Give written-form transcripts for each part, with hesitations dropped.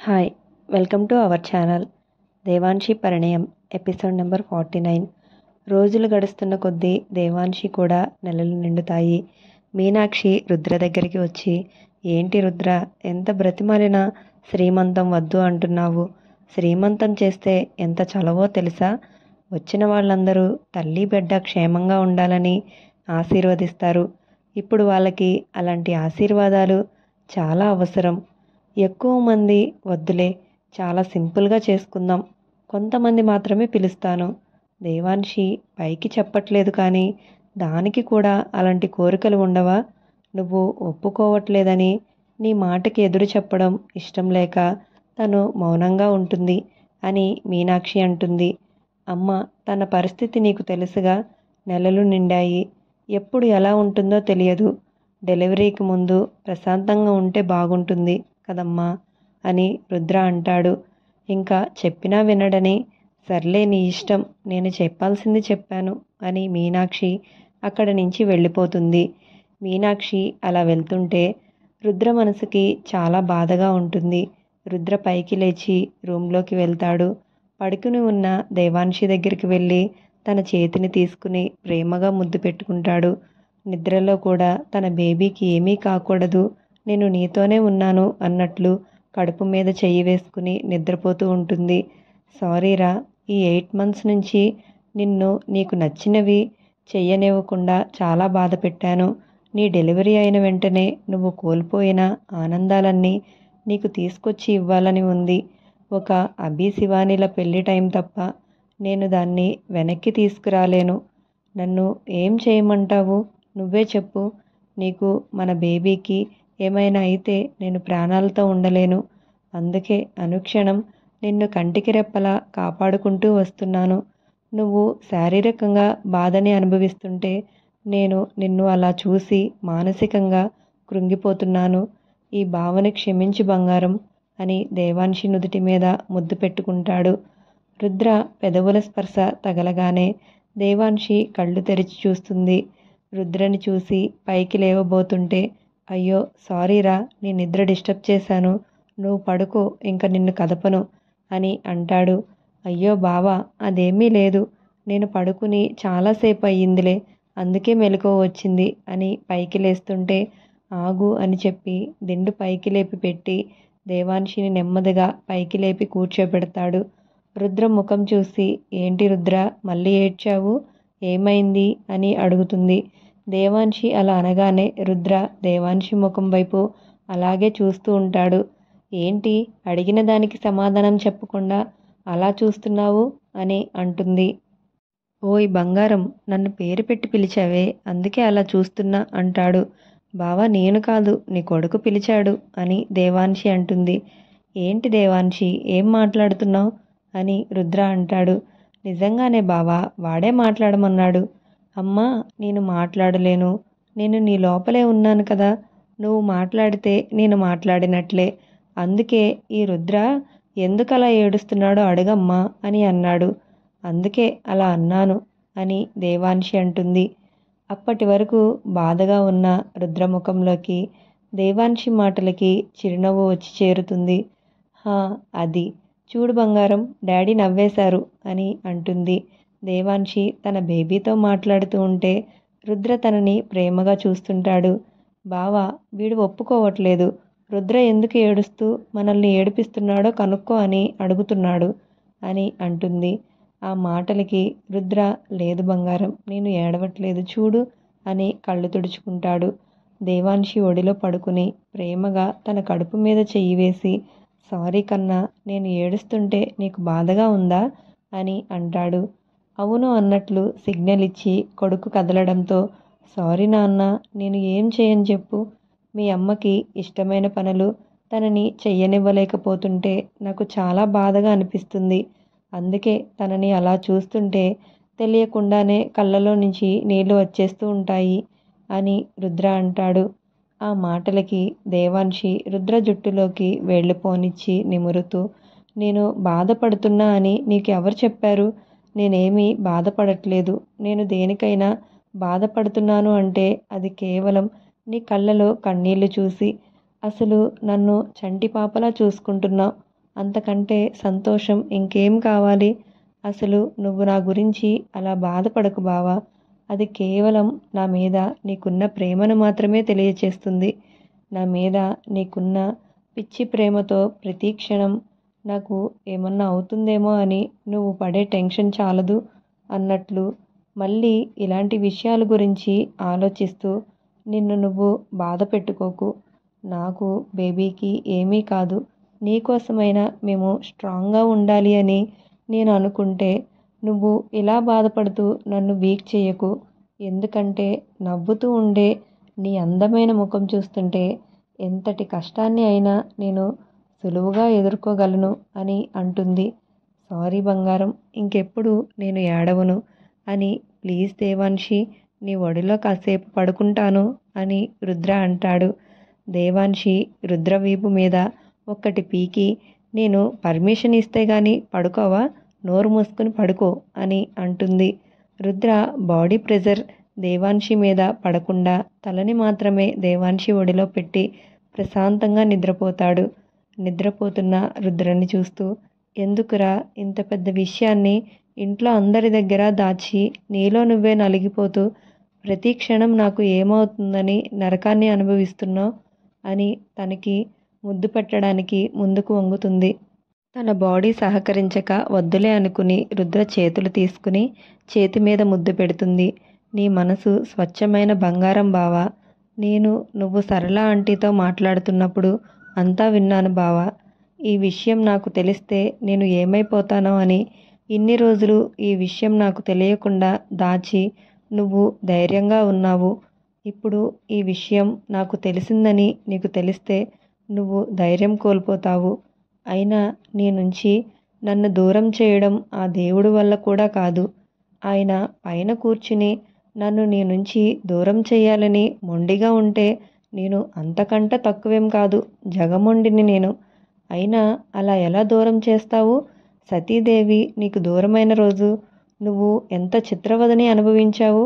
Hi, welcome to our channel. Devanshi Parinayam episode number 49. రోజులు గడుస్తున్న కొద్దీ దేవాన్షి కూడా నెలలు నిండుతాయి. మీనాక్షి రుద్ర దగ్గరికి వచ్చి, ఏంటి రుద్ర, ఎంత బ్రతిమాలినా శ్రీమంతం వద్దు అంటున్నావు? శ్రీమంతం చేస్తే ఎంత చలవో తెలుసా? వచ్చిన వాళ్ళందరూ తల్లి బిడ్డ క్షేమంగా ఉండాలని ఆశీర్వదిస్తారు. ఇప్పుడు వాళ్ళకి అలాంటి ఆశీర్వాదాలు చాలా అవసరం. ఎక్కువ మంది వద్దులే, చాలా సింపుల్గా చేసుకుందాం, కొంతమంది మాత్రమే పిలుస్తాను. దేవాన్షి పైకి చెప్పట్లేదు, కానీ దానికి కూడా అలాంటి కోరికలు ఉండవా? నువ్వు ఒప్పుకోవట్లేదని నీ మాటకి ఎదురు చెప్పడం ఇష్టం లేక తను మౌనంగా ఉంటుంది అని మీనాక్షి అంటుంది. అమ్మ, తన పరిస్థితి నీకు తెలుసుగా. నెలలు నిండాయి, ఎప్పుడు ఎలా ఉంటుందో తెలియదు. డెలివరీకి ముందు ప్రశాంతంగా ఉంటే బాగుంటుంది కదమ్మా అని రుద్ర అంటాడు. ఇంకా చెప్పినా వినడని, సర్లే నీ ఇష్టం, నేను చెప్పాల్సింది చెప్పాను అని మీనాక్షి అక్కడి నుంచి వెళ్ళిపోతుంది. మీనాక్షి అలా వెళ్తుంటే రుద్ర మనసుకి చాలా బాధగా ఉంటుంది. రుద్ర పైకి లేచి రూమ్లోకి వెళ్తాడు. పడుకుని ఉన్న దేవాన్షి దగ్గరికి వెళ్ళి తన చేతిని తీసుకుని ప్రేమగా ముద్దు పెట్టుకుంటాడు. నిద్రలో కూడా తన బేబీకి ఏమీ కాకూడదు, నేను నీతోనే ఉన్నాను అన్నట్లు కడుపు మీద చెయ్యి వేసుకుని నిద్రపోతూ ఉంటుంది. సారీరా, ఈ 8 months నుంచి నిన్ను నీకు నచ్చినవి చెయ్యనివ్వకుండా చాలా బాధ పెట్టాను. నీ డెలివరీ అయిన వెంటనే నువ్వు కోల్పోయిన ఆనందాలన్నీ నీకు తీసుకొచ్చి ఇవ్వాలని ఉంది. ఒక అభి శివానీల పెళ్లి టైం తప్ప నేను దాన్ని వెనక్కి తీసుకురాలేను. నన్ను ఏం చేయమంటావు? నువ్వే చెప్పు. నీకు మన బేబీకి ఏమైనా అయితే నేను ప్రాణాలతో ఉండలేను. అందుకే అనుక్షణం నిన్ను కంటికి రెప్పలా కాపాడుకుంటూ వస్తున్నాను. నువ్వు శారీరకంగా బాధని అనుభవిస్తుంటే నేను నిన్ను అలా చూసి మానసికంగా కృంగిపోతున్నాను. ఈ భావన క్షమించి బంగారం అని దేవాన్షి నుదుటి మీద ముద్దు పెట్టుకుంటాడు. రుద్ర పెదవుల స్పర్శ తగలగానే దేవాన్షి కళ్ళు తెరిచి చూస్తుంది. రుద్రని చూసి పైకి లేవబోతుంటే, అయ్యో సారీరా, నీ నిద్ర డిస్టర్బ్ చేశాను, నువ్వు పడుకో, ఇంక నిన్ను కదపను అని అంటాడు. అయ్యో బావా, అదేమీ లేదు, నేను పడుకుని చాలాసేపు అయ్యిందిలే, అందుకే మెలకువ వచ్చింది అని పైకి లేస్తుంటే, ఆగు అని చెప్పి దిండు పైకి లేపి పెట్టి దేవాన్షిని నెమ్మదిగా పైకి లేపి కూర్చోబెడతాడు. రుద్ర ముఖం చూసి, ఏంటి రుద్ర, మళ్ళీ ఏడ్చావు, ఏమైంది అని అడుగుతుంది. దేవాన్షి అలా అనగానే రుద్ర దేవాన్షి ముఖం వైపు అలాగే చూస్తూ ఉంటాడు. ఏంటి, అడిగిన దానికి సమాధానం చెప్పకుండా అలా చూస్తున్నావు అని అంటుంది. ఓయ్ బంగారం, నన్ను పేరు పెట్టి పిలిచావే, అందుకే అలా చూస్తున్నా అంటాడు. బావా, నేను కాదు, నీ కొడుకు పిలిచాడు అని దేవాన్షి అంటుంది. ఏంటి దేవాన్షి, ఏం మాట్లాడుతున్నావు అని రుద్ర అంటాడు. నిజంగానే బావా, వాడే మాట్లాడమన్నాడు. అమ్మా, నేను మాట్లాడలేను, నేను నీ లోపలే ఉన్నాను కదా, నువ్వు మాట్లాడితే నేను మాట్లాడినట్లే, అందుకే ఈ రుద్ర ఎందుకలా ఏడుస్తున్నాడో అడగమ్మా అని అన్నాడు. అందుకే అలా అన్నాను అని దేవాన్షి అంటుంది. అప్పటి వరకు బాధగా ఉన్న రుద్రముఖంలోకి దేవాన్షి మాటలకి చిరునవ్వు వచ్చి చేరుతుంది. హా, అది చూడు బంగారం, డాడీ నవ్వేశారు అని అంటుంది. దేవాన్షి తన బేబీతో మాట్లాడుతూ ఉంటే రుద్ర తనని ప్రేమగా చూస్తుంటాడు. బావా, వీడు ఒప్పుకోవట్లేదు, రుద్ర ఎందుకు ఏడుస్తూ మనల్ని ఏడిపిస్తున్నాడో కనుక్కో అని అడుగుతున్నాడు అని అంటుంది. ఆ మాటలకి రుద్ర, లేదు బంగారం, నేను ఏడవట్లేదు చూడు అని కళ్ళు తుడుచుకుంటాడు. దేవాన్షి ఒడిలో పడుకుని ప్రేమగా తన కడుపు మీద చెయ్యి వేసి, సారీ కన్నా, నేను ఏడుస్తుంటే నీకు బాధగా ఉందా అని అంటాడు. అవును అన్నట్లు సిగ్నల్ ఇచ్చి కొడుకు కదలడంతో, సారీ నాన్న, నేను ఏం చేయను చెప్పు, మీ అమ్మకి ఇష్టమైన పనులు తనని చెయ్యనివ్వలేకపోతుంటే నాకు చాలా బాధగా అనిపిస్తుంది, అందుకే తనని అలా చూస్తుంటే తెలియకుండానే కళ్ళలో నుంచి నీళ్లు వచ్చేస్తూ ఉంటాయి అని రుద్ర అంటాడు. ఆ మాటలకి దేవాన్షి రుద్ర జుట్టులోకి వేళ్ళు పోనిచ్చి నిమురుతూ, నేను బాధపడుతున్నా అని నీకు ఎవరు చెప్పారు? నేనేమీ బాధపడట్లేదు. నేను దేనికైనా బాధపడుతున్నాను అంటే అది కేవలం నీ కళ్ళలో కన్నీళ్లు చూసి. అసలు నన్ను చంటి పాపలా చూసుకుంటున్నావు, అంతకంటే సంతోషం ఇంకేం కావాలి? అసలు నువ్వు నా గురించి అలా బాధపడకు బావా. అది కేవలం నా మీద నీకున్న ప్రేమను మాత్రమే తెలియచేస్తుంది. నా మీద నీకున్న పిచ్చి ప్రేమతో ప్రతి క్షణం నాకు ఏమన్నా అవుతుందేమో అని నువ్వు పడే టెన్షన్ చాలదు అన్నట్లు మళ్ళీ ఇలాంటి విషయాల గురించి ఆలోచిస్తూ నిన్ను నువ్వు బాధ పెట్టుకోకు. నాకు బేబీకి ఏమీ కాదు. నీకోసమైనా మేము స్ట్రాంగ్గా ఉండాలి అని నేను అనుకుంటే నువ్వు ఇలా బాధపడుతూ నన్ను వీక్ చేయకు. ఎందుకంటే నవ్వుతూ ఉండే నీ అందమైన ముఖం చూస్తుంటే ఎంతటి కష్టాన్ని అయినా నేను సులువుగా ఎదుర్కోగలను అని అంటుంది. సారీ బంగారం, ఇంకెప్పుడు నేను ఏడవను అని. ప్లీజ్ దేవాన్షి, నీ ఒడిలో కాసేపు పడుకుంటాను అని రుద్ర అంటాడు. దేవాన్షి రుద్ర వీపు మీద ఒక్కటి పీకి, నేను పర్మిషన్ ఇస్తే గాని పడుకోవా? నోరు మూసుకుని పడుకో అని అంటుంది. రుద్ర బాడీ ప్రెజర్ దేవాన్షి మీద పడకుండా తలని మాత్రమే దేవాన్షి ఒడిలో పెట్టి ప్రశాంతంగా నిద్రపోతాడు. నిద్రపోతున్న రుద్రని చూస్తూ, ఎందుకురా ఇంత పెద్ద విషయాన్ని ఇంట్లో అందరి దగ్గర దాచి నీలో నువ్వే నలిగిపోతూ ప్రతి క్షణం నాకు ఏమవుతుందని నరకాన్ని అనుభవిస్తున్నావు అని తనకి ముద్దు పెట్టడానికి ముందుకు వంగుతుంది. తన బాడీ సహకరించక వద్దులే అనుకుని రుద్ర చేతులు తీసుకుని చేతి మీద ముద్దు పెడుతుంది. నీ మనసు స్వచ్ఛమైన బంగారం బావా. నువ్వు సరళ ఆంటీతో మాట్లాడుతున్నప్పుడు అంతా విన్నాను బావా. ఈ విషయం నాకు తెలిస్తే నేను ఏమైపోతానో అని ఇన్ని రోజులు ఈ విషయం నాకు తెలియకుండా దాచి నువ్వు ధైర్యంగా ఉన్నావు. ఇప్పుడు ఈ విషయం నాకు తెలిసిందని నీకు తెలిస్తే నువ్వు ధైర్యం కోల్పోతావు. అయినా నీ నుంచి నన్ను దూరం చేయడం ఆ దేవుడి వల్ల కూడా కాదు. ఆయన పైన కూర్చుని నన్ను నీ నుంచి దూరం చేయాలని మొండిగా ఉంటే నేను అంతకంటే తక్కువేం కాదు, జగమొండిని నేను. అయినా అలా ఎలా దూరం చేస్తావు? సతీదేవి నీకు దూరమైన రోజు నువ్వు ఎంత చిత్రవదని అనుభవించావు.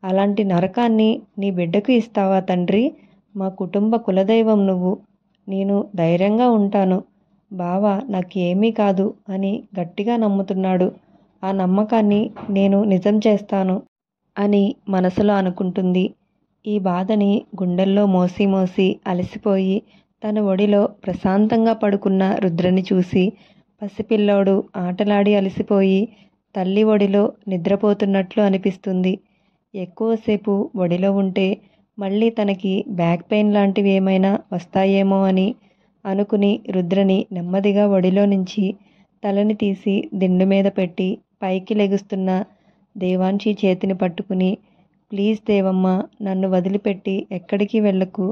అలాంటి నరకాన్ని నీ బిడ్డకు ఇస్తావా తండ్రి? మా కుటుంబ కులదైవం నువ్వు. నేను ధైర్యంగా ఉంటాను. బావ నాకు ఏమీ కాదు అని గట్టిగా నమ్ముతున్నాడు. ఆ నమ్మకాన్ని నేను నిజం చేస్తాను అని మనసులో అనుకుంటుంది. ఈ బాధని గుండెల్లో మోసి మోసి అలసిపోయి తన ఒడిలో ప్రశాంతంగా పడుకున్న రుద్రని చూసి పసిపిల్లోడు ఆటలాడి అలసిపోయి తల్లి ఒడిలో నిద్రపోతున్నట్లు అనిపిస్తుంది. ఎక్కువసేపు ఒడిలో ఉంటే మళ్ళీ తనకి బ్యాక్ పెయిన్ లాంటివి ఏమైనా వస్తాయేమో అని అనుకుని రుద్రని నెమ్మదిగా ఒడిలో నుంచి తలని తీసి దిండు మీద పెట్టి పైకి లెగుస్తున్న దేవాన్షి చేతిని పట్టుకుని, ప్లీజ్ దేవమ్మ, నన్ను వదిలిపెట్టి ఎక్కడికి వెళ్ళకు.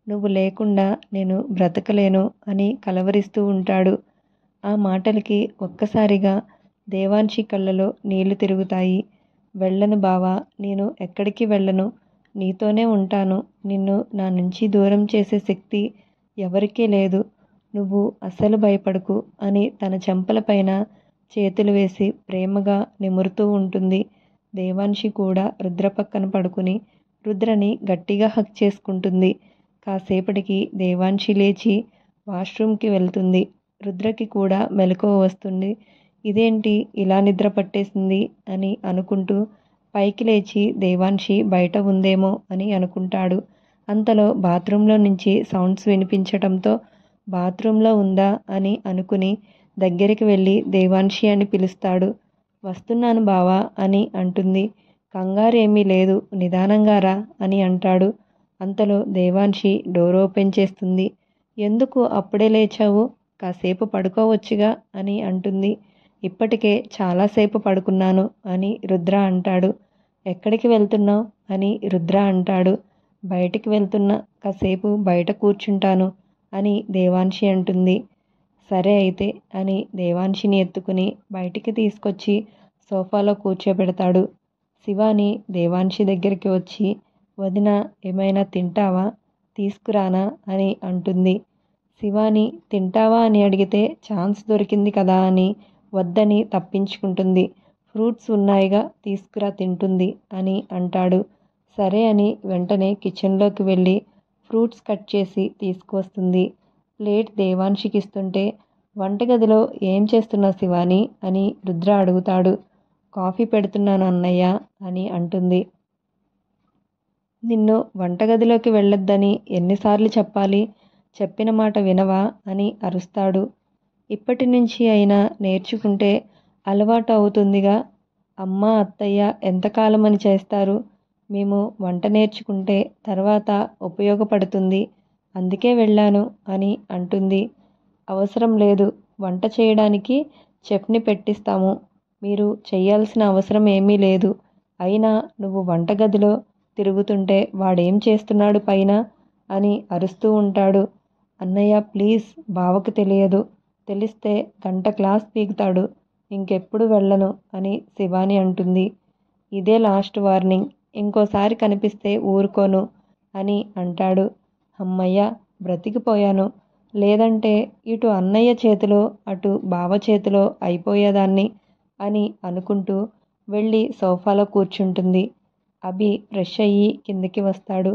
నువ్వు లేకుండా నేను బ్రతకలేను అని కలవరిస్తూ ఉంటాడు. ఆ మాటలకి ఒక్కసారిగా దేవాన్షి కళ్ళలో నీళ్లు తిరుగుతాయి. వెళ్ళను బావా, నేను ఎక్కడికి వెళ్ళను. నీతోనే ఉంటాను. నిన్ను నా నుంచి దూరం చేసే శక్తి ఎవరికీ లేదు. నువ్వు అస్సలు భయపడకు అని తన చెంపలపైన చేతులు వేసి ప్రేమగా నిమురుతూ ఉంటుంది. దేవాన్షి కూడా రుద్ర పక్కన పడుకుని రుద్రని గట్టిగా హక్ చేసుకుంటుంది. కాసేపటికి దేవాన్షి లేచి వాష్రూమ్కి వెళ్తుంది. రుద్రకి కూడా మెలకువ వస్తుంది. ఇదేంటి ఇలా నిద్ర పట్టేసింది అని అనుకుంటూ పైకి లేచి దేవాన్షి బయట ఉందేమో అని అనుకుంటాడు. అంతలో బాత్రూంలో నుంచి సౌండ్స్ వినిపించటంతో బాత్రూంలో ఉందా అని అనుకుని దగ్గరికి వెళ్ళి దేవాన్షి అని పిలుస్తాడు. వస్తున్నాను బావా అని అంటుంది. కంగారేమీ లేదు, నిదానంగా రా అని అంటాడు. అంతలో దేవాన్షి డోర్ ఓపెన్ చేస్తుంది. ఎందుకు అప్పుడే లేచావు? కాసేపు పడుకోవచ్చుగా అని అంటుంది. ఇప్పటికే చాలాసేపు పడుకున్నాను అని రుద్ర అంటాడు. ఎక్కడికి వెళ్తున్నావు అని రుద్ర అంటాడు. బయటికి వెళ్తున్నా, కాసేపు బయట కూర్చుంటాను అని దేవాన్షి అంటుంది. సరే అయితే అని దేవాన్షిని ఎత్తుకుని బయటికి తీసుకొచ్చి సోఫాలో కూర్చోబెడతాడు. శివాని దేవాన్షి దగ్గరికి వచ్చి, వదిన, ఏమైనా తింటావా? తీసుకురానా అని అంటుంది. శివాని తింటావా అని అడిగితే ఛాన్స్ దొరికింది కదా అని వద్దని తప్పించుకుంటుంది. ఫ్రూట్స్ ఉన్నాయిగా, తీసుకురా, తింటుంది అని అంటాడు. సరే అని వెంటనే కిచెన్లోకి వెళ్ళి ఫ్రూట్స్ కట్ చేసి తీసుకువస్తుంది. ప్లేట్ దేవాన్షికి ఇస్తుంటే వంటగదిలో ఏం చేస్తున్నావు శివాని అని రుద్ర అడుగుతాడు. కాఫీ పెడుతున్నాను అన్నయ్య అని అంటుంది. నిన్ను వంటగదిలోకి వెళ్ళొద్దని ఎన్నిసార్లు చెప్పాలి? చెప్పిన మాట వినవా అని అరుస్తాడు. ఇప్పటి నుంచి అయినా నేర్చుకుంటే అలవాటు అవుతుందిగా. అమ్మ అత్తయ్య ఎంతకాలమని చేస్తారు? మేము వంట నేర్చుకుంటే తర్వాత ఉపయోగపడుతుంది. అందుకే వెళ్ళాను అని అంటుంది. అవసరం లేదు, వంట చేయడానికి చెఫ్ని పెట్టిస్తాము. మీరు చెయ్యాల్సిన అవసరం ఏమీ లేదు. అయినా నువ్వు వంటగదిలో తిరుగుతుంటే వాడేం చేస్తున్నాడు పైన అని అరుస్తూ ఉంటాడు. అన్నయ్య ప్లీజ్, బావకు తెలియదు. తెలిస్తే గంట క్లాస్ పీకుతాడు. ఇంకెప్పుడు వెళ్ళను అని శివాని అంటుంది. ఇదే లాస్ట్ వార్నింగ్, ఇంకోసారి కనిపిస్తే ఊరుకోను అని అంటాడు. అమ్మయ్య, బ్రతికిపోయాను. లేదంటే ఇటు అన్నయ్య చేతిలో అటు బావ చేతిలో అయిపోయేదాన్ని అని అనుకుంటూ వెళ్ళి సోఫాలో కూర్చుంటుంది. అభి ఫ్రెష్ అయ్యి కిందికి వస్తాడు.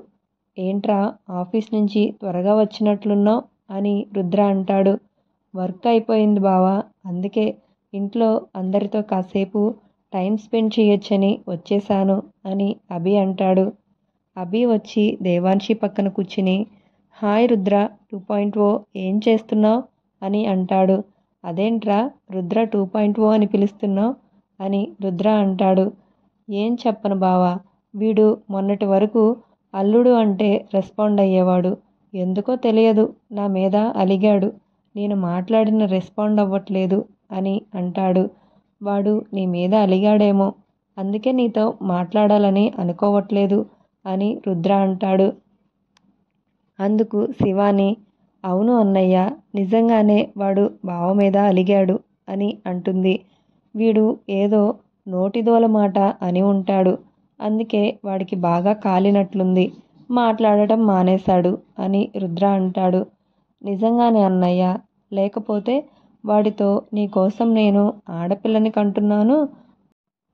ఏంట్రా, ఆఫీస్ నుంచి త్వరగా వచ్చినట్లున్నావు అని రుద్ర అంటాడు. వర్క్ అయిపోయింది బావా, అందుకే ఇంట్లో అందరితో కాసేపు టైం స్పెండ్ చేయొచ్చని వచ్చేసాను అని అభి అంటాడు. అభి వచ్చి దేవాన్షి పక్కన కూర్చుని హాయ్ రుద్ర 2.0 ఏం చేస్తున్నావు అని అంటాడు. అదేంట్రా రుద్ర 2.0 అని పిలుస్తున్నావు అని రుద్ర అంటాడు. ఏం చెప్పను బావా, వీడు మొన్నటి వరకు అల్లుడు అంటే రెస్పాండ్ అయ్యేవాడు. ఎందుకో తెలియదు నా మీద అలిగాడు. నేను మాట్లాడిన రెస్పాండ్ అవ్వట్లేదు అని అంటాడు. వాడు నీ మీద అలిగాడేమో, అందుకే నీతో మాట్లాడాలని అనుకోవట్లేదు అని రుద్ర అంటాడు. అందుకు శివాని అవును అన్నయ్య, నిజంగానే వాడు బావ మీద అలిగాడు అని అంటుంది. వీడు ఏదో నోటిదోల మాట అని ఉంటాడు. అందుకే వాడికి బాగా కాలినట్లుంది, మాట్లాడటం మానేశాడు అని రుద్ర అంటాడు. నిజంగానే అన్నయ్య, లేకపోతే వాడితో నీకోసం నేను ఆడపిల్లని కంటున్నాను.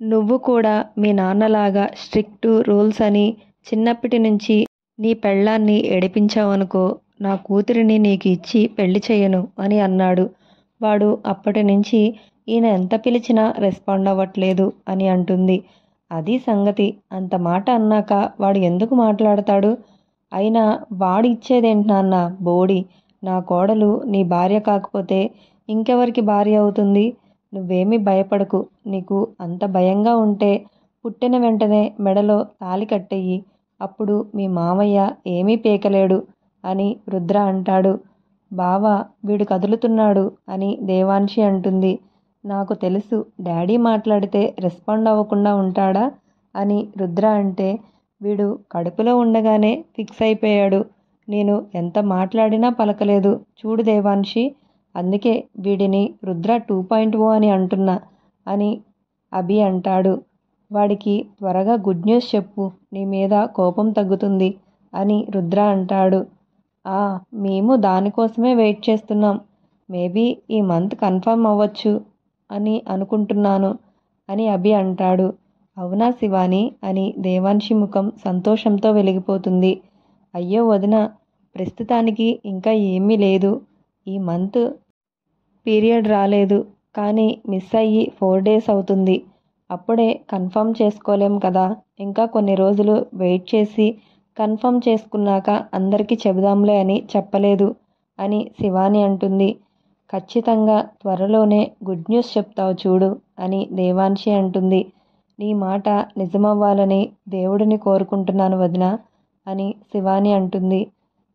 నువ్వు కూడా మీ నాన్నలాగా స్ట్రిక్ట్ రూల్స్ అని చిన్నప్పటి నుంచి నీ పెళ్ళాన్ని ఏడిపించావనుకో, నా కూతురిని నీకు ఇచ్చి పెళ్లి చేయను అని అన్నాడు. వాడు అప్పటి నుంచి ఈయన ఎంత పిలిచినా రెస్పాండ్ అవ్వట్లేదు అని అంటుంది. అది సంగతి. అంత మాట అన్నాక వాడు ఎందుకు మాట్లాడతాడు? అయినా వాడు ఇచ్చేదేంటి నాన్న బోడి. నా కోడలు నీ భార్య కాకపోతే ఇంకెవరికి భార్య అవుతుంది? నువ్వేమీ భయపడకు. నీకు అంత భయంగా ఉంటే పుట్టిన వెంటనే మెడలో తాళి కట్టెయ్యి. అప్పుడు మీ మామయ్య ఏమీ పీకలేడు అని రుద్ర అంటాడు. బావా, వీడు కదులుతున్నాడు అని దేవాన్షి అంటుంది. నాకు తెలుసు, డాడీ మాట్లాడితే రెస్పాండ్ అవ్వకుండా ఉంటాడా అని రుద్ర అంటే, వీడు కడుపులో ఉండగానే ఫిక్స్ అయిపోయాడు. నేను ఎంత మాట్లాడినా పలకలేదు చూడు దేవాన్షి, అందుకే వీడిని రుద్ర 2.0 అని అంటున్నా అని అభి అంటాడు. వాడికి త్వరగా గుడ్ న్యూస్ చెప్పు, నీ మీద కోపం తగ్గుతుంది అని రుద్ర అంటాడు. మేము దానికోసమే వెయిట్ చేస్తున్నాం. మేబీ ఈ మంత్ కన్ఫర్మ్ అవ్వచ్చు అని అనుకుంటున్నాను అని అభి అంటాడు. అవునా శివాని అని దేవాన్షి ముఖం సంతోషంతో వెలిగిపోతుంది. అయ్యో వదిన, ప్రస్తుతానికి ఇంకా ఏమీ లేదు. ఈ మంత్ పీరియడ్ రాలేదు, కానీ మిస్ అయ్యి 4 days అవుతుంది. అప్పుడే కన్ఫర్మ్ చేసుకోలేం కదా. ఇంకా కొన్ని రోజులు వెయిట్ చేసి కన్ఫర్మ్ చేసుకున్నాక అందరికీ చెబుదాంలే అని చెప్పలేదు అని శివాని అంటుంది. ఖచ్చితంగా త్వరలోనే గుడ్ న్యూస్ చెప్తావు చూడు అని దేవాన్షి అంటుంది. నీ మాట నిజమవ్వాలని దేవుడిని కోరుకుంటున్నాను వదిన అని శివాని అంటుంది.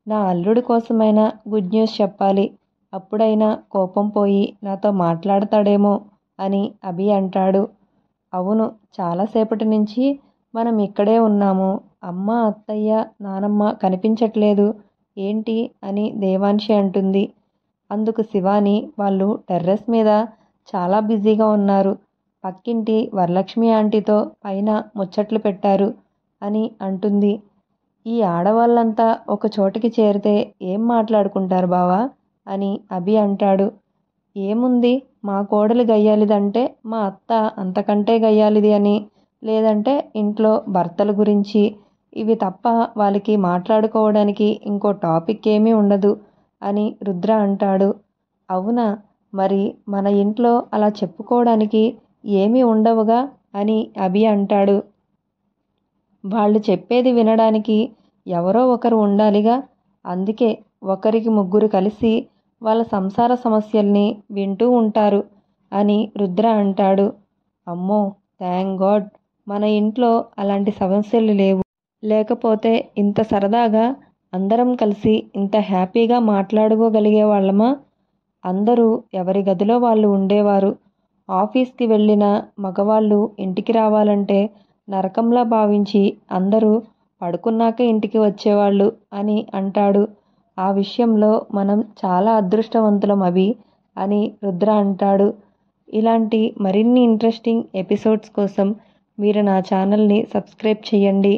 నా అల్లుడి కోసమైనా గుడ్ న్యూస్ చెప్పాలి. అప్పుడైనా కోపం పోయి నాతో మాట్లాడతాడేమో అని అభి అంటాడు. అవును, చాలాసేపటి నుంచి మనం ఇక్కడే ఉన్నాము. అమ్మ అత్తయ్య నానమ్మ కనిపించట్లేదు ఏంటి అని దేవాన్షి అంటుంది. అందుకు శివాని వాళ్ళు టెర్రస్ మీద చాలా బిజీగా ఉన్నారు. పక్కింటి వరలక్ష్మి ఆంటీతో పైన ముచ్చట్లు పెట్టారు అని అంటుంది. ఈ ఆడవాళ్ళంతా ఒక చోటికి చేరితే ఏం మాట్లాడుకుంటారు బావా అని అభి అంటాడు. ఏముంది, మా కోడలు గయ్యాలిదంటే మా అత్త అంతకంటే గయ్యాలిది అని, లేదంటే ఇంట్లో భర్తల గురించి, ఇవి తప్ప వాళ్ళకి మాట్లాడుకోవడానికి ఇంకో టాపిక్ ఏమీ ఉండదు అని రుద్ర అంటాడు. అవునా, మరి మన ఇంట్లో అలా చెప్పుకోవడానికి ఏమీ ఉండవుగా అని అభి అంటాడు. వాళ్ళు చెప్పేది వినడానికి ఎవరో ఒకరు ఉండాలిగా, అందుకే ఒకరికి ముగ్గురు కలిసి వాళ్ళ సంసార సమస్యల్ని వింటూ ఉంటారు అని రుద్ర అంటాడు. అమ్మో, థ్యాంక్ గాడ్ మన ఇంట్లో అలాంటి సమస్యలు లేవు. లేకపోతే ఇంత సరదాగా అందరం కలిసి ఇంత హ్యాపీగా మాట్లాడుకోగలిగే వాళ్ళమా? అందరూ ఎవరి గదిలో వాళ్ళు ఉండేవారు. ఆఫీస్కి వెళ్ళిన మగవాళ్ళు ఇంటికి రావాలంటే నరకంలా భావించి అందరూ పడుకున్నాక ఇంటికి వచ్చేవాళ్ళు అని అంటాడు. ఆ విషయంలో మనం చాలా అదృష్టవంతులం అభి అని రుద్ర అంటాడు. ఇలాంటి మరిన్ని ఇంట్రెస్టింగ్ ఎపిసోడ్స్ కోసం మీరు నా ఛానల్ని సబ్స్క్రైబ్ చేయండి,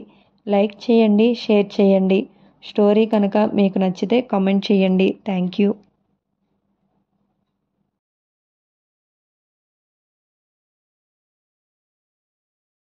లైక్ చేయండి, షేర్ చేయండి. స్టోరీ కనుక మీకు నచ్చితే కామెంట్ చేయండి. Thank you.